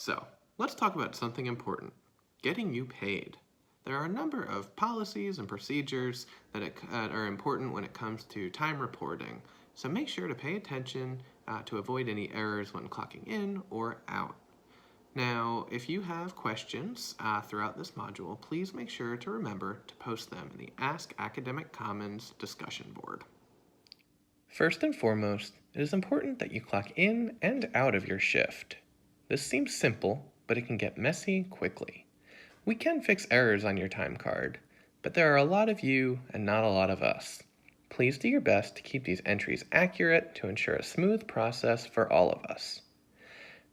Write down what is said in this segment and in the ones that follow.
So, let's talk about something important, getting you paid. There are a number of policies and procedures that are important when it comes to time reporting, so make sure to pay attention to avoid any errors when clocking in or out. Now, if you have questions throughout this module, please make sure to remember to post them in the Ask Academic Commons discussion board. First and foremost, it is important that you clock in and out of your shift. This seems simple, but it can get messy quickly. We can fix errors on your time card, but there are a lot of you and not a lot of us. Please do your best to keep these entries accurate to ensure a smooth process for all of us.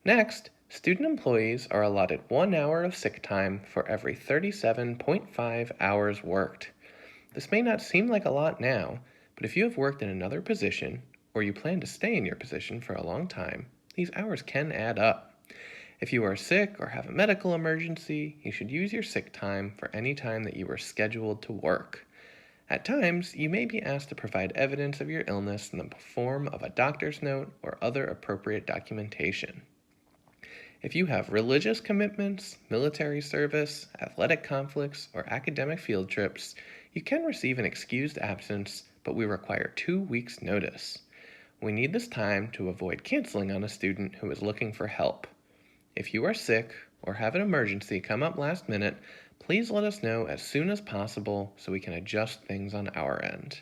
Next, student employees are allotted 1 hour of sick time for every 37.5 hours worked. This may not seem like a lot now, but if you have worked in another position, or you plan to stay in your position for a long time, these hours can add up. If you are sick or have a medical emergency, you should use your sick time for any time that you were scheduled to work. At times, you may be asked to provide evidence of your illness in the form of a doctor's note or other appropriate documentation. If you have religious commitments, military service, athletic conflicts, or academic field trips, you can receive an excused absence, but we require 2 weeks' notice. We need this time to avoid canceling on a student who is looking for help. If you are sick or have an emergency come up last minute, please let us know as soon as possible so we can adjust things on our end.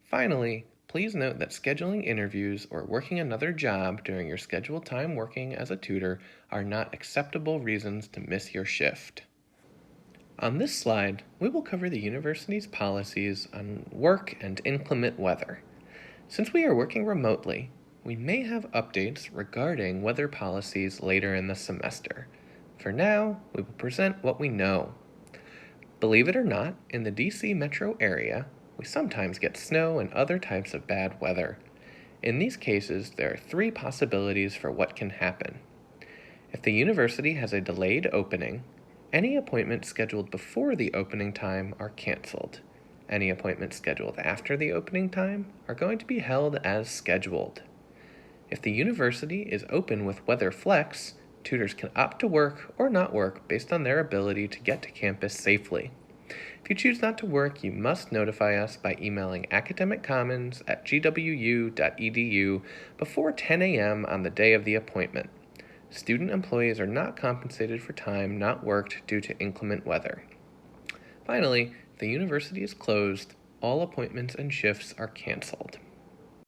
Finally, please note that scheduling interviews or working another job during your scheduled time working as a tutor are not acceptable reasons to miss your shift. On this slide, we will cover the university's policies on work and inclement weather. Since we are working remotely, we may have updates regarding weather policies later in the semester. For now, we will present what we know. Believe it or not, in the DC metro area, we sometimes get snow and other types of bad weather. In these cases, there are 3 possibilities for what can happen. If the university has a delayed opening, any appointments scheduled before the opening time are canceled. Any appointments scheduled after the opening time are going to be held as scheduled. If the university is open with weather flex, tutors can opt to work or not work based on their ability to get to campus safely. If you choose not to work, you must notify us by emailing academiccommons@gwu.edu before 10 a.m. on the day of the appointment. Student employees are not compensated for time not worked due to inclement weather. Finally, if the university is closed, all appointments and shifts are canceled.